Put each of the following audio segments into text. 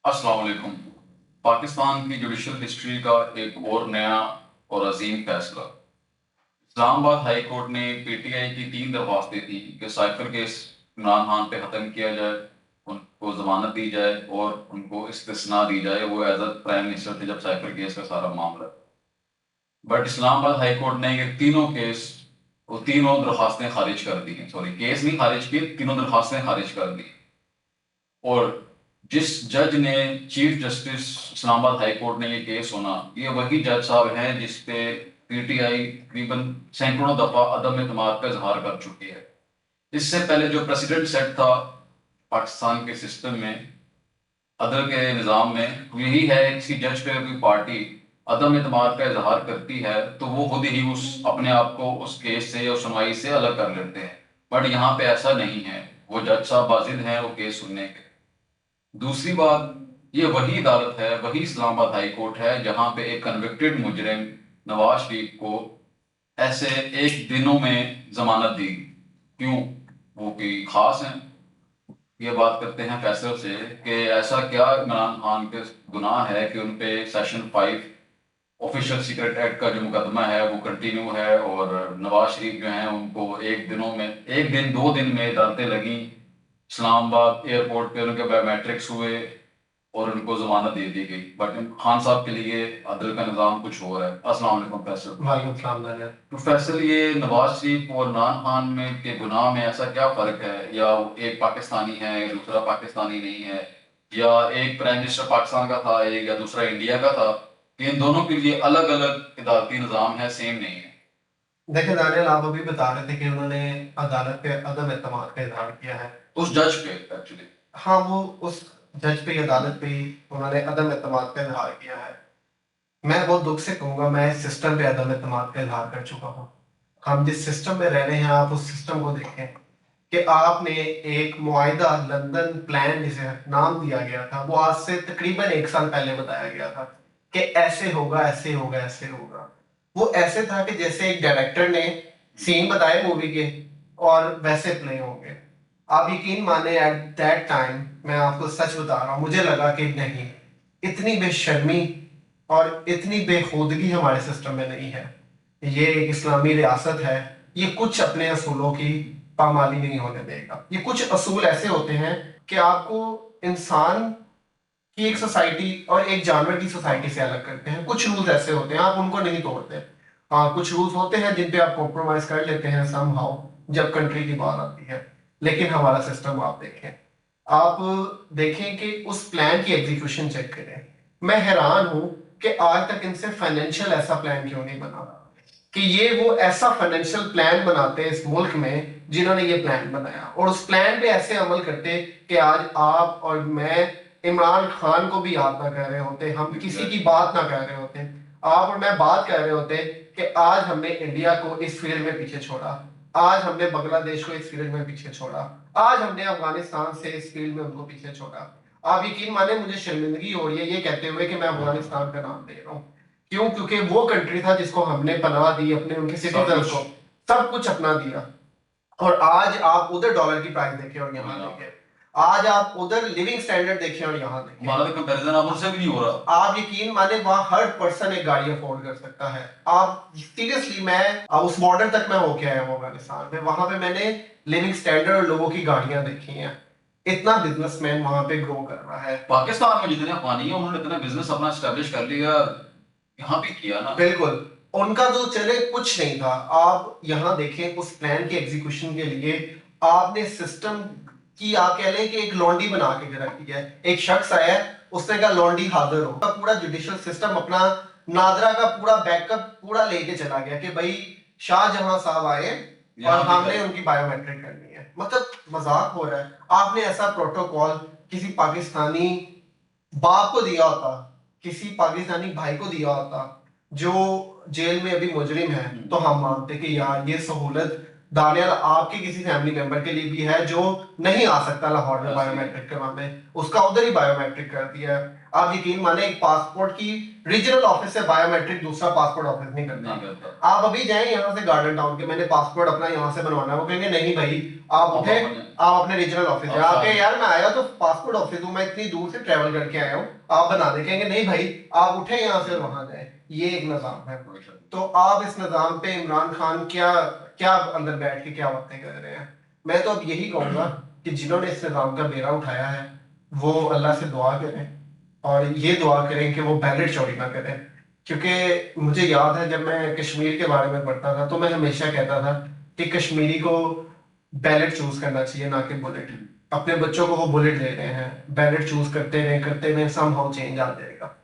अस्सलाम वालेकुम। पाकिस्तान की जुडिशल हिस्ट्री का एक और नया और अजीम फैसला। इस्लामाबाद हाई कोर्ट ने पीटीआई की 3 दरख्वास्तें थी कि साइफर केस इमरान खान पे ख़त्म किया जाए, उनको जमानत दी जाए और उनको इस्तिस्ना दी जाए, वो एज अ प्राइम मिनिस्टर थे जब साइफर केस का सारा मामला। बट इस्लामाबाद हाई कोर्ट ने ये तीनों केस, वो तीनों दरख्वास्तें खारिज कर दी हैं। सॉरी, केस नहीं खारिज किए, तीनों दरख्वास्तें खारिज कर दी। और जिस जज ने, chief justice Islamabad high court ने ये केस सुना, ये वही जज साहब हैं जिस पे पीटीआई तकरीबन सैकड़ों दफा अदम एतमाद का इजहार कर चुकी है। इससे पहले जो प्रेसिडेंट सेट था पाकिस्तान के सिस्टम में, अदल के निज़ाम में, यही है किसी जज पे कोई पार्टी अदम एतमाद का इजहार करती है तो वो खुद ही उस अपने आप को उस केस से या सुनवाई से अलग कर लेते हैं। बट यहाँ पे ऐसा नहीं है, वो जज साहब बाजिद हैं वो केस सुनने के। दूसरी बात, ये वही अदालत है, वही इस्लामाबाद हाई कोर्ट है जहां पे एक कन्विक्टेड मुजरिम नवाज शरीफ को ऐसे एक दिनों में जमानत दी। क्यों? वो कोई खास हैं? ये बात करते हैं फैसल से कि ऐसा क्या इमरान खान के गुनाह है कि उन पे सेक्शन 5 ऑफिशियल सीक्रेट एक्ट का जो मुकदमा है वो कंटिन्यू है, और नवाज शरीफ जो हैं उनको एक दिन 2 दिन में अदालतें लगी, इस्लामाबाद एयरपोर्ट पे उनके बायोमेट्रिक्स हुए और उनको जमानत दे दी गई। बट खान साहब के लिए अदल का निज़ाम कुछ और है। अस्सलाम वालेकुम फैसल। वालेकुम सलाम दानिया। तो फैसल, ये नवाज शरीफ और इमरान खान में के गुनाह में ऐसा क्या फर्क है? या एक पाकिस्तानी है, दूसरा पाकिस्तानी नहीं है, या एक प्राइम मिनिस्टर पाकिस्तान का था एक, या दूसरा इंडिया का था? इन दोनों के लिए अलग अलग अदालती निज़ाम है, सेम नहीं है। देखिए दानियल, आप अभी बता रहे थे कि उन्होंने अदालत पे अदम एतमाद का इजहार किया है। उस जज पे एक्चुअली। हाँ, वो उस जज पे, अदालत पे ही उन्होंने अदम एतमाद का इजहार किया है। मैं बहुत दुख से कहूंगा, मैं इस सिस्टम पे अदम एतमाद का इजहार कर चुका हूँ। हम जिस सिस्टम में रह रहे हैं, आप उस सिस्टम को देखें कि आपने एक मुआहिदा लंदन प्लान जिसे नाम दिया गया था, वो आज से तकरीबन 1 साल पहले बताया गया था कि ऐसे होगा, ऐसे होगा, ऐसे होगा। वो ऐसे था कि जैसे एक डायरेक्टर ने सीन बताए मूवी के और वैसे प्ले होंगे। आप यकीन माने, एट दैट टाइम मैं आपको सच बता रहा हूँ, मुझे लगा कि नहीं, इतनी बेशर्मी और इतनी बेखुदगी हमारे सिस्टम में नहीं है। ये एक इस्लामी रियासत है, ये कुछ अपने असूलों की पामाली नहीं होने देगा। ये कुछ असूल ऐसे होते हैं कि आपको इंसान कि एक सोसाइटी और एक जानवर की सोसाइटी से अलग करते हैं। कुछ रूल्स ऐसे होते हैं, आप उनको नहीं तोड़ते। हाँ, कुछ रूल्स होते हैं जिन पे आप कॉम्प्रोमाइज कर लेते हैं समहाउ, जब कंट्री की बात आती है। लेकिन हमारा सिस्टम आप देखें, आप देखें कि उस प्लान की एग्जीक्यूशन चेक करें। मैं हैरान हूं कि आज तक इनसे फाइनेंशियल ऐसा प्लान क्यों नहीं बना कि ये वो ऐसा फाइनेंशियल प्लान बनाते इस मुल्क में जिन्होंने ये प्लान बनाया, और उस प्लान पे ऐसे अमल करते कि आज आप और मैं इमरान खान को भी याद ना कर रहे होते, हम किसी की बात ना कर रहे होते, आप और मैं बात कर रहे होते कि आज हमने इंडिया को इस फील्ड में पीछे छोड़ा, आज हमने बांग्लादेश को इस फील्ड में पीछे छोड़ा, आज हमने अफगानिस्तान से इस फील्ड में उनको पीछे छोड़ा। आप यकीन माने, मुझे शर्मिंदगी हो रही है ये कहते हुए कि मैं अफगानिस्तान का नाम ले रहा हूँ। क्यों? क्योंकि वो कंट्री था जिसको हमने पनाह दी, अपने उनके सिटीजन को सब कुछ अपना दिया। और आज आप उधर डॉलर की प्राइस देखें और यहाँ देखें, आज आप उधर लिविंग स्टैंडर्ड देखें और यहाँ देखें, हमारा तो कंपैरिजन आप उनसे भी नहीं हो रहा। आप यकीन माने, वहां हर पर्सन एक गाड़ी अफोर्ड कर सकता है। आप सीरियसली, मैं उस बॉर्डर तक मैं होके आया हूँ अफगानिस्तान में, वहां पे मैंने लिविंग स्टैंडर्ड और लोगों की गाड़ियां देखी हैं। इतना बिजनेसमैन वहां पे ग्रो कर रहा है। पाकिस्तान में जितने अफगानी हैं उन्होंने इतना बिजनेस अपना स्टैब्लिश कर लिया, यहाँ भी किया ना। बिल्कुल, उनका तो चले कुछ नहीं था। आप यहाँ देखें, उस प्लान के एग्जीक्यूशन के लिए आपने सिस्टम की, आप कह लें कि एक लॉन्डी बना के रख दिया है। एक शख्स आया है, उसने कहा लॉन्डी हाजिर हो, पूरा जुडिशियल सिस्टम अपना नादरा का पूरा बैकअप पूरा लेके चला गया कि भाई शाहजहां साहब आए और हमने उनकी बायोमेट्रिक करनी है। मतलब मजाक हो रहा है। आपने ऐसा प्रोटोकॉल किसी पाकिस्तानी बाप को दिया होता, किसी पाकिस्तानी भाई को दिया होता जो जेल में अभी मुजरिम है, तो हम मानते कि यार ये सहूलत दानियाल आपके किसी फैमिली मेंबर के लिए भी है जो नहीं आ सकता लाहौर में बायोमेट्रिक करवाने, उसका उधर ही बायोमेट्रिक कर दिया है। आप यकीन माने, एक पासपोर्ट की रीजनल ऑफिस से बायोमेट्रिक दूसरा पासपोर्ट ऑफिस नहीं करता। आप अभी जाएं यहाँ से गार्डन टाउन के, मैंने पासपोर्ट अपना यहाँ से बनवाना है, वो कहेंगे नहीं भाई, आप उठे आप अपने रीजनल ऑफिस में आके, यार मैं आया तो पासपोर्ट ऑफिस हूँ, मैं इतनी दूर से ट्रेवल करके आया हूँ, आप बना दे, कहेंगे नहीं भाई आप उठे यहाँ से और वहां जाए। ये एक निजाम है। तो आप इस निजाम पे इमरान खान क्या क्या अंदर बैठ के क्या बातें कर रहे हैं। मैं तो अब यही कहूंगा कि जिन्होंने इस निजाम का बेड़ा उठाया है वो अल्लाह से दुआ करें, और ये दुआ करें कि वो बैलेट चोरी ना करें। क्योंकि मुझे याद है जब मैं कश्मीर के बारे में पढ़ता था तो मैं हमेशा कहता था कि कश्मीरी को बैलेट चूज करना चाहिए ना कि बुलेट। अपने बच्चों को वो बुलेट दे रहे हैं, बैलेट चूज करते रहे समहाउ चेंज आ जाएगा।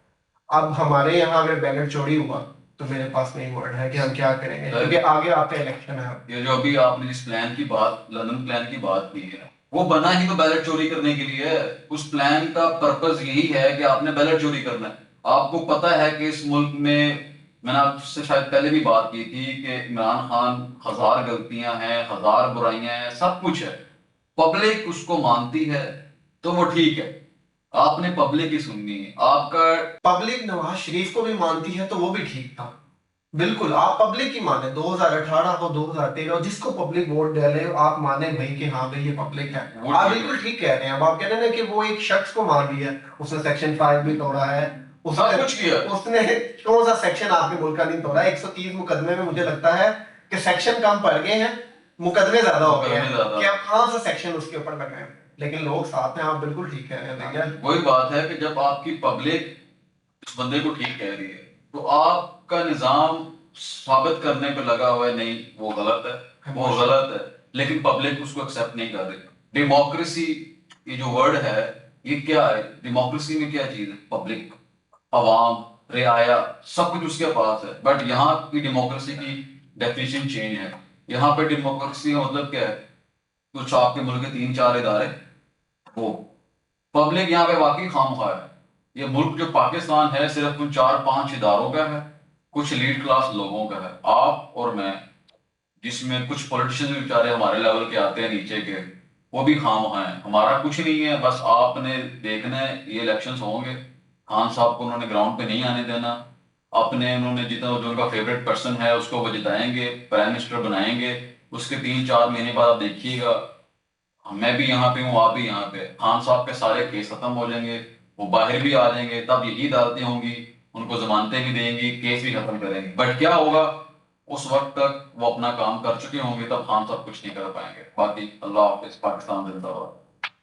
अब हमारे यहाँ अगर बैलेट चोरी हुआ तो मेरे पास नहीं वर्ड है कि हम क्या करेंगे, क्योंकि आगे आपका इलेक्शन है। ये जो अभी आपने जिस प्लान की बात, लंदन प्लान की बात की है, वो बना ही तो बैलेट चोरी करने के लिए है। उस प्लान का पर्पस यही है कि आपने बैलेट चोरी करना है। आपको पता है कि इस मुल्क में, मैंने आपसे शायद पहले भी बात की थी कि इमरान खान 1000 गलतियां हैं, 1000 बुराइयां हैं, सब कुछ है। पब्लिक उसको मानती है तो वो ठीक है। आपने पब्लिक ही सुननी है। आपका पब्लिक नवाज शरीफ को भी मानती है तो वो भी ठीक था। बिल्कुल आप पब्लिक ही माने, 2018 हो 2013 हो, जिसको पब्लिक वोट डाले आप माने भाई कि हाँ भाई ये पब्लिक है। आप बिल्कुल ठीक कह रहे हैं। अब आप कह रहे हैं ना कि वो एक शख्स को मान लिया, उसने सेक्शन 5 भी तोड़ा है, सब कुछ किया। उसने कौन सा सेक्शन आपके मुल्क का नहीं तोड़ा। 130 मुकदमे में मुझे लगता है कि सेक्शन कम पड़ गए हैं, मुकदमे ज्यादा हो गए हैं कि अब कहाँ से सेक्शन उसके ऊपर लग रहे हैं। लेकिन लोग साथ हैं, आप बिल्कुल ठीक कह रहे हैं भैया। वही बात है कि जब आपकी पब्लिक इस बंदे को ठीक कह रही है तो आपका निजाम साबित करने पे लगा हुआ है नहीं वो गलत है, वो गलत है, लेकिन पब्लिक उसको एक्सेप्ट नहीं कर रही। डेमोक्रेसी, ये जो वर्ड है ये क्या है? डेमोक्रेसी में क्या चीज है? पब्लिक, अवाम, रियाया, सब कुछ उसके पास है। बट यहाँ की डेमोक्रेसी की डेफिनेशन चेंज है। यहाँ पे डेमोक्रेसी का मतलब क्या है? कुछ आपके मुल्क के 3-4 इदारे, वो पब्लिक यहाँ पे वाकई खामखा है। ये मुल्क जो पाकिस्तान है सिर्फ उन 4-5 इदारों का है, कुछ लीड क्लास लोगों का है, आप और मैं, जिसमें कुछ पॉलिटिशियंस बेचारे हमारे लेवल के आते हैं नीचे के, वो भी खामखा हैं। हमारा कुछ नहीं है, बस आपने देखना है ये इलेक्शंस होंगे, खान साहब को उन्होंने ग्राउंड पे नहीं आने देना। अपने उन्होंने जितना जो उनका फेवरेट पर्सन है उसको वो जिताएंगे, प्राइम मिनिस्टर बनाएंगे। उसके 3-4 महीने बाद आप देखिएगा मैं भी यहाँ पे हूँ, आप भी यहाँ पे, खान साहब के सारे केस खत्म हो जाएंगे, वो बाहर भी आ जाएंगे, तब यही अदालतें होंगी, उनको जमानतें भी देंगी, केस भी खत्म करेंगे। बट क्या होगा, उस वक्त तक वो अपना काम कर चुके होंगे, तब खान साहब कुछ नहीं कर पाएंगे। बाकी अल्लाह हाफिज, पाकिस्तान जिंदाबाद।